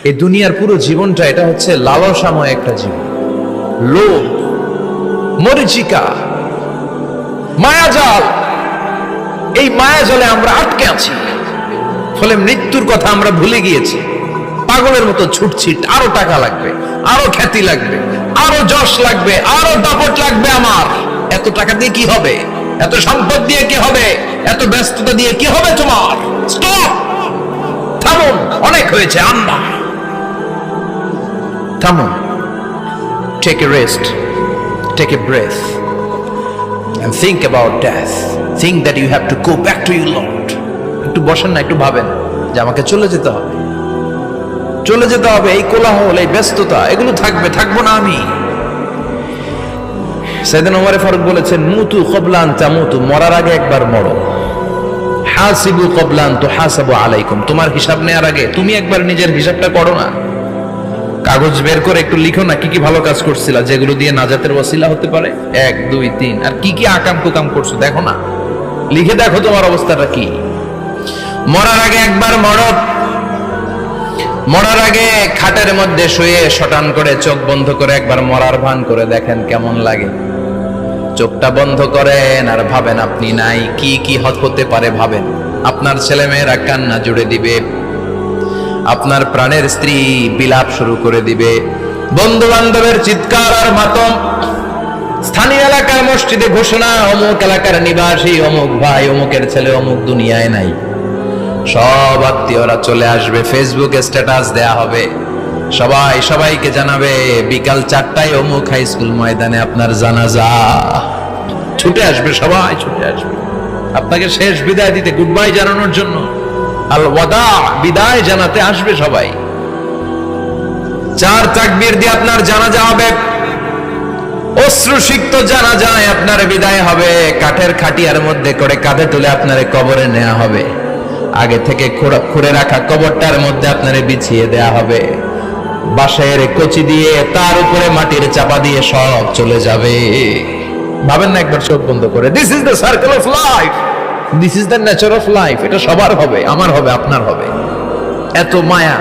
এই দুনিয়ার পুরো জীবনটা এটা হচ্ছে লালসাময় একটা জীবন, লোভ, মরিচিকা, মায়াজাল। এই মায়াজালে আমরা আটকে আছি, ফলে মৃত্যুর কথা আমরা ভুলে গিয়েছি। পাগলের মতো ছুটছি, আরো টাকা লাগবে, আরো খ্যাতি লাগবে, আরো যশ লাগবে, আরো দাপট লাগবে। আমার এত টাকা দিয়ে কি হবে? এত সম্পদ দিয়ে কি হবে? এত ব্যস্ততা দিয়ে কি হবে তোমার? স্টপ, থামুন, অনেক হয়েছে। আম্মা থামুন, take a rest, take a breath and think about death. Think that you have to go back to your Lord. একটু বসেন না, একটু ভাবেন যে আমাকে চলে যেতে হবে, চলে যেতে হবে। এই কোলাহল, এই ব্যস্ততা, এগুলো থাকবে, থাকবো না আমি। সাইয়েদনা ওমর ফারুক বলেছেন, মুতু ক্বাবলা আন তামুতু, মরার আগে একবার মরো। হাসিবু ক্বাবলা আন তুহাসাবু আলাইকুম, তোমার হিসাব নেওয়ার আগে তুমি একবার নিজের হিসাবটা করো না। কাগজ বের করে একটু লিখো না কি কি ভালো কাজ করছিলা, যেগুলো দিয়ে নাজাতের ওসিলা হতে পারে। 1 2 3, আর কি কি আকাম কুকাম করছো দেখো না, লিখে দেখো তোমার অবস্থাটা কি। মরার আগে একবার মরো। মরার আগে খাটের মধ্যে শুয়ে শটান করে চোখ বন্ধ করে একবার মরার ভান করে দেখেন কেমন লাগে। চোখটা বন্ধ করেন আর ভাবেন আপনি নাই, কি কি হতে পারে ভাবেন। আপনার ছেলেমেয়েরা কান্না জুড়ে দিবে, আপনার প্রাণের স্ত্রী বিলাপ শুরু করে দিবে, বন্ধু বান্ধবের চিৎকার আর মাতম, স্থানীয় এলাকার মসজিদে ঘোষণা, অমুক এলাকার নিবাসী অমুক ভাই অমুকের ছেলে অমুক দুনিয়ায় নাই। সব আত্মীয়রা চলে আসবে, ফেসবুকে স্ট্যাটাস দেয়া হবে, সবাই সবাইকে জানাবে বিকাল 4টায় অমুক হাই স্কুল ময়দানে আপনার জানাজা। ছুটে আসবে, সবাই ছুটে আসবে আপনাকে শেষ বিদায় দিতে, গুড বাই জানানোর জন্য, আল ওয়াদা, বিদায় জানাতে আসবে সবাই। 4 তাকবীর দিয়ে আপনার জানাজা হবে, অশ্রুসিক্ত জানাজায় আপনার বিদায় হবে। কাঠের খাটিয়ার মধ্যে করে কাঁধে তুলে আপনারে কবরে নেওয়া হবে। আগে থেকে খুঁড়ে রাখা কবরটার মধ্যে আপনারে বিছিয়ে দেয়া হবে। বাঁশের কচি দিয়ে তার উপরে মাটির চাপা দিয়ে সব চলে যাবে। ভাবেন না একবার চোখ বন্ধ করে, this is the circle of life, this is the nature of life. এটা সবার হবে, আমার হবে, আপনার হবে। এত মায়া,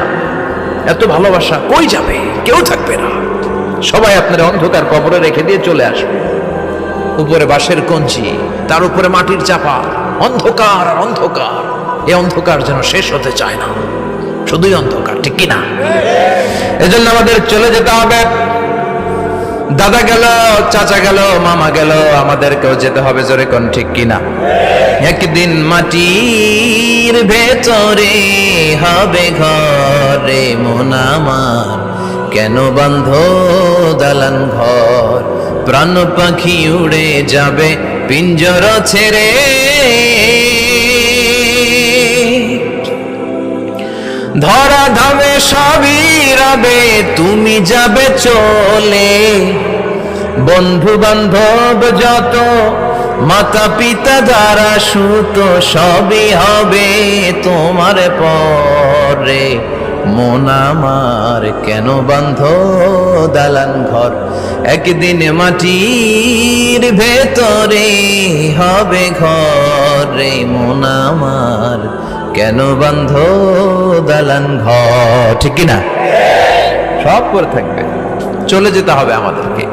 এত ভালোবাসা কই যাবে? কেউ থাকবে না, সবাই আপনার অন্ধকার কবরে রেখে দিয়ে চলে আসবে। উপরে বাঁশের কঞ্চি, তার উপরে মাটির চাপা, অন্ধকার আর অন্ধকার। এই অন্ধকার যেন শেষ হতে চায় না, শুধুই অন্ধকার, ঠিক কিনা? এজন্য আমাদের চলে যেতে হবে। দাদা গেল, চাচা গেল, মামা গেল, আমাদেরকেও যেতে হবে, জোরে কোন ঠিক কিনা? একদিন মাটির ভেতরে হবে ঘরে মন আমার, কেন বন্ধ দালান ঘর, প্রাণ পাখি উড়ে যাবে পিঞ্জর ছেড়ে, ধরা ধামে সবই রবে, তুমি যাবে চলে, বন্ধু বান্ধব যত, মাতা পিতা দ্বারা সুত, সবই হবে তোমার পরে, মন আমার কেন বন্ধ দালান ঘর, একদিন মাটির ভেতরে হবে ঘরে মন আমার, কেন বন্ধ দালান ঘর, ঠিক কিনা? সব করে থাকবে, চলে যেতে হবে আমাদেরকে।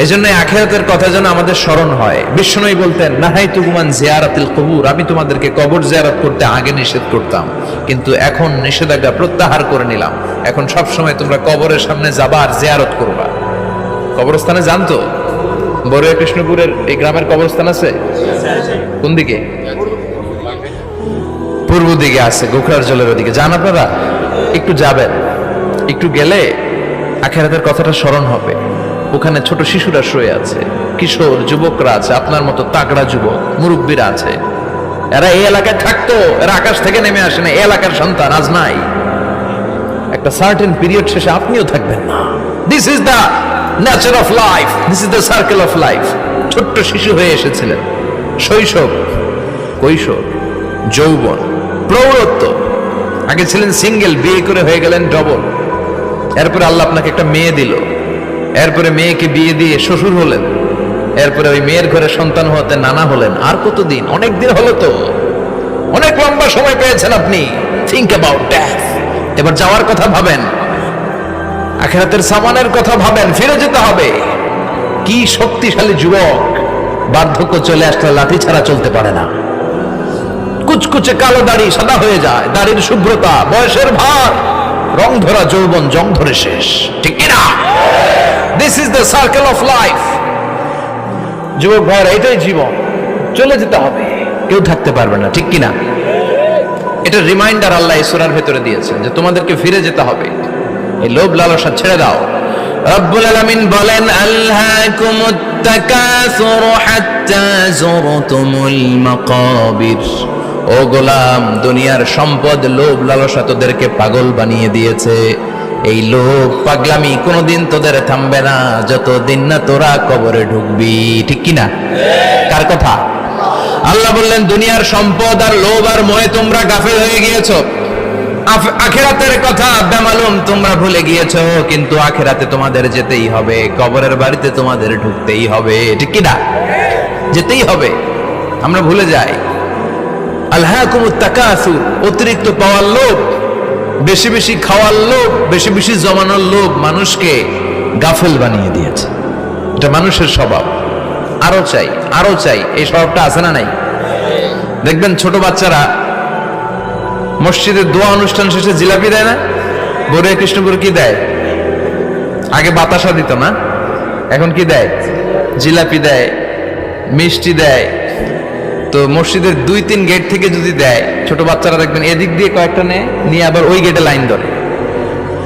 এজন্য আখিরাতের কথা যেন আমাদের স্মরণ হয়। বিশ্বনবী বলতেন, নাহাইতুকুমান জিয়ারাতিল কবুর, আমি তোমাদেরকে কবর জিয়ারত করতে আগে নিষেধ করতাম, কিন্তু এখন নিষেধাজ্ঞা প্রত্যাহার করে নিলাম। এখন সব সময় তোমরা কবরের সামনে যাবা আর জিয়ারত করবা। কবরস্থানে জানতো বড়ুয়া কৃষ্ণপুরের এই গ্রামের কবরস্থান আছে কোন দিকে? পূর্ব দিকে আছে, গোখরার জলের ওদিকে। যান আপনারা, একটু যাবেন, একটু গেলে আখিরাতের কথাটা স্মরণ হবে। ওখানে ছোট শিশুরা শুয়ে আছে, কিশোর যুবকরা আছে, আপনার মতো তাগড়া যুবক, মুরব্বীরা আছে। এরা এই এলাকায় থাকতো, এরা আকাশ থেকে নেমে আসে না, এই এলাকার সন্তান, আজ নাই। একটা সার্টেন পিরিয়ড শেষে আপনিও থাকবেন না। This is the nature of life, this is the circle of life. ছোট্ট শিশু হয়ে এসেছিলেন, শৈশব, কৈশোর, যৌবন, প্রৌঢ়ত্ব। আগে ছিলেন সিঙ্গেল, বিয়ে করে হয়ে গেলেন ডবল। এরপরে আল্লাহ আপনাকে একটা মেয়ে দিল, এরপরে মেয়েকে বিয়ে দিয়ে শ্বশুর হলেন, এরপরে ওই মেয়ের ঘরে সন্তান হতে নানা হলেন। আর কতদিন? অনেক দিন হলো তো, অনেক লম্বা সময় পেয়েছেন আপনি। Think about death. এবার যাওয়ার কথা ভাবেন। আখিরাতের সামানের কথা ভাবেন, ফিরে যেতে হবে। কি শক্তিশালী যুবক, বার্ধক্য চলে আসলে লাঠি ছাড়া চলতে পারে না। কুচকুচে কালো দাড়ি সাদা হয়ে যায়, দাড়ির শুভ্রতা, বয়সের ভার, রং ধরা যৌবন জং ধরে শেষ, ঠিক কিনা? This is the circle of life. যুবক ভাইরা, এটাই জীবন, চলে যেতে হবে, কেউ থাকতে পারবে না, ঠিক কিনা? এটা রিমাইন্ডার আল্লাহ এই সূরার ভেতরে দিয়েছেন যে তোমাদেরকে ফিরে যেতে হবে, এই লোভ লালসা ছেড়ে দাও। রব্বুল আলামিন বলেন, আলহাকুমুত তাকাসুর হাত্তা যুরতুমুল মাকাবির। ও গোলাম, দুনিয়ার সম্পদ, লোভ লালসা তোদেরকে পাগল বানিয়ে দিয়েছে। এই লোভ পাগলামি কোনোদিন তোদের থামবে না যতদিন না তোরা কবরে ঢুকবি, ঠিক কিনা? কার কথা? আল্লাহ বললেন, দুনিয়ার সম্পদ আর লোভ আর মোহে তোমরা গাফেল হয়ে গিয়েছো। আখিরাতের কথা বেমালুম তোমরা ভুলে গিয়েছো, কিন্তু আখিরাতে তোমাদের যেতেই হবে, কবরের বাড়িতে তোমাদের ঢুকতেই হবে, ঠিক কিনা? যেতেই হবে, আমরা ভুলে যাই। আলহাকুমুত তাকাসুর, অতিরিক্ত পাওয়ার লোভ, বেশি বেশি খাওয়ার লোভ, বেশি বেশি জমানোর লোভ মানুষকে গাফেল বানিয়ে দিয়েছে। এটা মানুষের স্বভাব, আরো চাই আরো চাই, এই স্বভাবটা আছে না নাই? দেখবেন ছোট বাচ্চারা মসজিদের দোয়া অনুষ্ঠান শেষে জিলাপি দেয় না? বড় কৃষ্ণপুর কি দেয়? আগে বাতাসা দিত না, এখন কি দেয়? জিলাপি দেয়, মিষ্টি দেয়। তো মসজিদের 2-3 গেট থেকে যদি দেয়, ছোট বাচ্চারা দেখবেন এদিক দিয়ে কয়েকটা নিয়ে আবার ওই গেটে লাইন ধরে।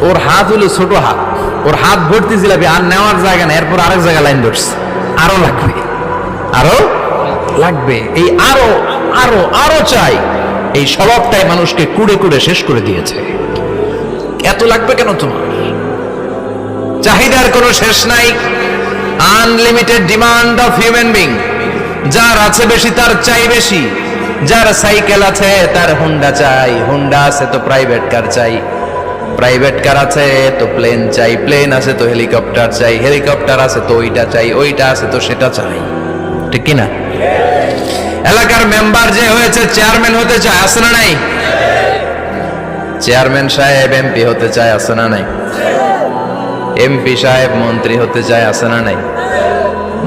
ওর হাত হলো ছোট হাত, ওর হাত ভর্তি জিলাপি, আর নেওয়ার জায়গা নেই, এরপর আরেক জায়গায় লাইন ধরছে, আরো লাগবে, আরো লাগবে, এই আরো আরো আরো চাই। এই স্বভাবটাই মানুষকে কুড়ে কুড়ে শেষ করে দিয়েছে। এত লাগবে কেন তোমার? চাহিদার কোনো শেষ নাই, unlimited demand of human being. যার আছে বেশি তার চাই বেশি, যার সাইকেল আছে তার হুন্ডা চাই, হুন্ডা আছে তো প্রাইভেট কার চাই, প্রাইভেট কার আছে তো প্লেন চাই, প্লেন আছে তো হেলিকপ্টার চাই, হেলিকপ্টার আছে তো ওইটা চাই, ওইটা আছে তো সেটা চাই, ঠিক কিনা? এলাকার মেম্বার যে হয়েছে চেয়ারম্যান হতে চায়, আছে না নাই? চেয়ারম্যান সাহেব এমপি হতে চায়, আছে না নাই? এমপি সাহেব মন্ত্রী হতে চায়, আছে না নাই?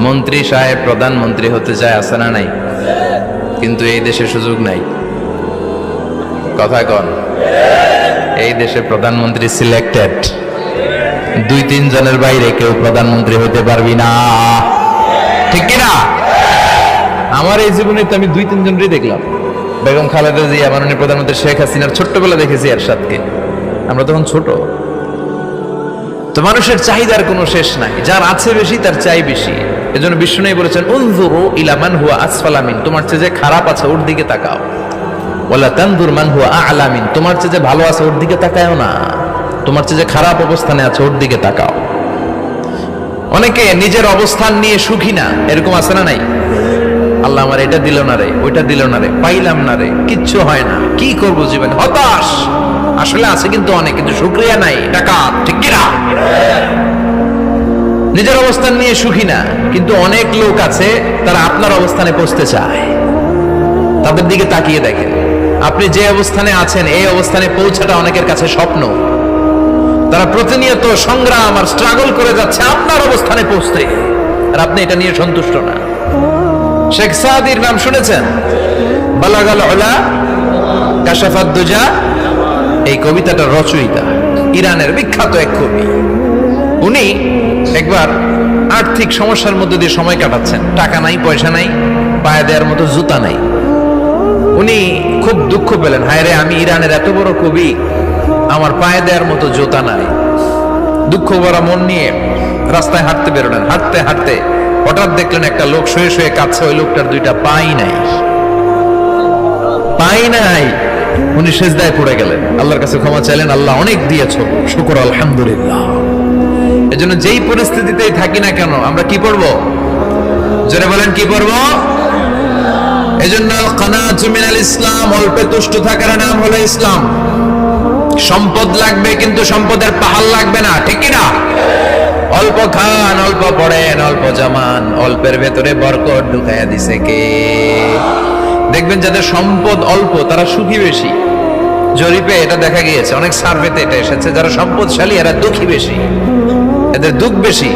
মন্ত্রী সাহেব প্রধানমন্ত্রী হতে চায়, আছে না নাই? কিন্তু এই দেশে সুযোগ নাই। কথা কন, এই দেশে প্রধানমন্ত্রী সিলেক্টেড, 2-3 জনের বাইরে কেউ প্রধানমন্ত্রী হতে পারবি না, ঠিক কিনা? আমার এই জীবনে তো আমি 2-3 জনই দেখলাম। বেগম খালেদা জিয়া, মাননীয় প্রধানমন্ত্রী শেখ হাসিনার ছোট্টবেলা দেখেছি এরশাদকে, আমরা তখন ছোট। তো মানুষের চাহিদার কোনো শেষ নাই, যার আছে বেশি তার চাই বেশি। এজন্য বিষ্ণু বলেছেন, উনজুরু ইলা মান হুয়া আসফালা মিন, তোমার চেয়ে যে খারাপ আছে ওর দিকে তাকাও। ওয়ালা তানজুর মান হুয়া আ'লা মিন, তোমার চেয়ে যে ভালো আছে ওর দিকে তাকায়ও না, তোমার চেয়ে যে খারাপ অবস্থানে আছে ওর দিকে তাকাও। অনেকে নিজের অবস্থান নিয়ে সুখী না, এরকম আছে না নাই? আল্লাহ আমার এটা দিল না রে, ওইটা দিল না রে, পাইলাম না রে, কিচ্ছু হয় না, কি করবো জীবনে, হতাশ। আসলে আছে কিন্তু অনেক, কিন্তু শুকরিয়া নাই, টাকা, ঠিক কিনা? নিজের অবস্থান নিয়ে সুখী না, কিন্তু অনেক লোক আছে তারা আপনার অবস্থানে পৌঁছতে চায়। তাদের দিকে তাকিয়ে দেখেন, আপনি যে অবস্থানে আছেন এই অবস্থানে পৌঁছাটা অনেকের কাছে স্বপ্ন। তারা প্রতিনিয়ত সংগ্রাম আর স্ট্রাগল করে যাচ্ছে আপনার অবস্থানে পৌঁছতে, আর আপনি এটা নিয়ে সন্তুষ্ট না। শেখ সাদির নাম শুনেছেন? বালাগাল উলা কাশাফাত দুজা, এই কবিতাটার রচয়িতা, ইরানের বিখ্যাত এক কবি। উনি একবার আর্থিক সমস্যার মধ্যে দিয়ে সময় কাটাচ্ছেন, টাকা নাই, পয়সা নাই, পায়ে দেওয়ার মতো জুতা নাই। উনি খুব দুঃখ পেলেন, হায় রে, আমি ইরানের এত বড় কবি, আমার পায়ে দেওয়ার মতো জুতা নাই। দুঃখ ভরা মন নিয়ে রাস্তায় হাঁটতে বেরোলেন। হাঁটতে হাঁটতে হঠাৎ দেখলেন একটা লোক শুয়ে শুয়ে কাঁদছে, ওই লোকটার 2টা পাই নাই, পাই নাই। উনি সেজদায় পড়ে গেলেন, আল্লাহর কাছে ক্ষমা চাইলেন, আল্লাহ অনেক দিয়েছো, শুকর আলহামদুলিল্লাহ। এজন্য যেই পরিস্থিতিতেই থাকি না কেন আমরা কি পড়বো? জোরে বলেন, কি পড়বো? এজন্য কানাতু মিনাল ইসলাম, অল্পে তুষ্ট থাকার নাম হলো ইসলাম। সম্পদ লাগবে কিন্তু সম্পদের পাহাড় লাগবে না, ঠিক কি না? অল্প খান, অল্প পড়েন, অল্প জমান, অল্পের ভেতরে বরকত ঢুকাইয়া দিছে কে? দেখবেন যাদের সম্পদ অল্প তারা সুখী বেশি, জরিপে এটা দেখা গিয়েছে, অনেক সার্ভেতে এটা এসেছে, যারা সম্পদশালী এরা দুঃখী বেশি, এদের দুঃখ বেশি,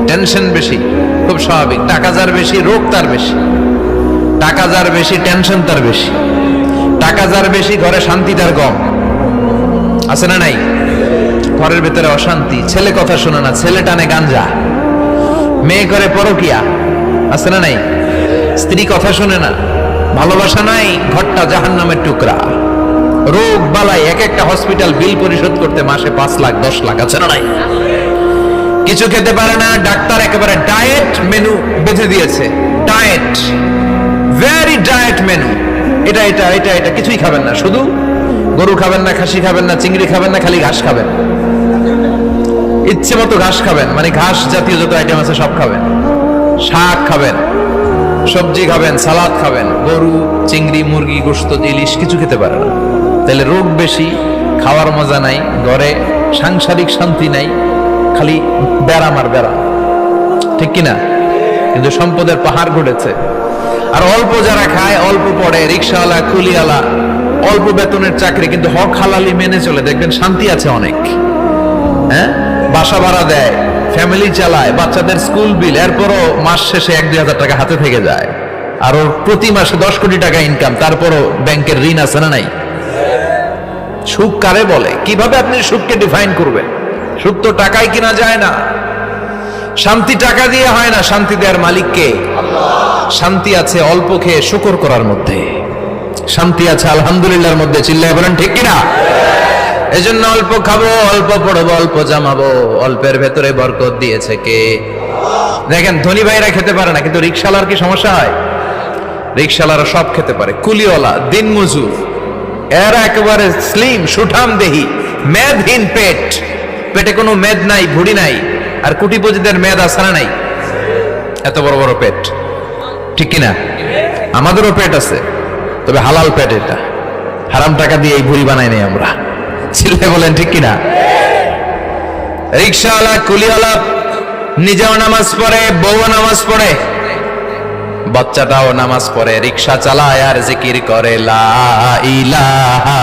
টেনশন বেশি। খুব স্বাভাবিক, টাকা যার বেশি রোগ তার বেশি, টাকা যার বেশি টেনশন তার বেশি, টাকা যার বেশি ঘরে শান্তি তার কম। আছে না নাই? ঘরের ভেতরে অশান্তি, ছেলে কথা শোনে না, ছেলে টানে গাঞ্জা, মেয়ে করে পরকিয়া। আছে না নাই? স্ত্রী কথা শোনে না, ভালোবাসা নাই, ঘরটা জাহান্নামের টুকরা। রোগ বালাই, এক একটা হসপিটাল বিল পরিশোধ করতে মাসে 5 লাখ 10 লাখ। আছে না নাই? কিছু খেতে পারে না, ডাক্তার একেবারে ডায়েট মেনু বেঁধে দিয়েছে। ডায়েট, ভেরি ডায়েট মেনু, এটা এটা এটা এটা কিছুই খাবেন না, শুধু গরু খাবেন না, খাসি খাবেন না, চিংড়ি খাবেন না, খালি ঘাস খাবেন। ইচ্ছে মতো ঘাস খাবেন, মানে ঘাস জাতীয় যত আইটেম আছে সব খাবেন, শাক খাবেন, সবজি খাবেন, সালাদ খাবেন। গরু, চিংড়ি, মুরগি, গোশত, ইলিশ কিছু খেতে পারে না। তাহলে রোগ বেশি, খাওয়ার মজা নাই, ঘরে সাংসারিক শান্তি নাই, খালি বেড়াম আর বেড়াম। ঠিক কিনা? কিন্তু সম্পদের পাহাড় ঘটেছে। আর অল্প যারা খায়, অল্প পড়ে, রিক্সাওয়ালা, কুলিওয়ালা, অল্প বেতনের চাকরি, কিন্তু হক হালালি মেনে চলে, দেখবেন শান্তি আছে অনেক। হ্যাঁ, বাসা ভাড়া দেয়, ফ্যামিলি চালায়, বাচ্চাদের স্কুল বিল, এরপরও মাস শেষে 1-2 হাজার টাকা হাতে থেকে যায়। আর ওর প্রতি মাসে 10 কোটি টাকা ইনকাম, তারপরও ব্যাংকের ঋণ আছে না নাই? সুখ কারে বলে? কিভাবে আপনি সুখকে ডিফাইন করবেন? সুখ তো টাকায় কিনা যায় না, শান্তি টাকা দিয়ে হয় না, শান্তি দেওয়ার মালিক কে? শান্তি আছে অল্প খেয়ে শুকর করার মধ্যে, শান্তি আছে আলহামদুলিল্লাহর মধ্যে। চিল্লায় বলেন ঠিক কিনা? এজন্য অল্প খাবো, অল্প পড়বো, অল্প জামাবো, অল্পের ভেতরে বরকত দিয়েছে কে? দেখেন, ধনী ভাইরা খেতে পারে না, কিন্তু রিক্সাওয়ালার কি সমস্যা হয়? রিক্সাওয়ালারা সব খেতে পারে, কুলিওয়ালা, দিন মজুর, এরা একেবারে স্লিম সুঠাম দেহি, মেদহীন পেট, পেটে কোনো মেদ নাই, ভুড়ি নাই। আর কোটিপতিদের মেদ আছে না নাই? এত বড় বড় পেট। ঠিক কিনা? আমাদেরও পেট আছে, তবে হালাল পেট, এটা হারাম টাকা দিয়ে এই ভুড়ি বানাই নাই আমরা। চিল্লায় বলেন ঠিক কিনা? রিক্সাওয়ালা, কুলিওয়ালা নিজেও নামাজ পড়ে, বউ নামাজ পড়ে, বাচ্চাটাও নামাজ পড়ে, রিক্সা চালায় আর জিকির করে লা ইলাহা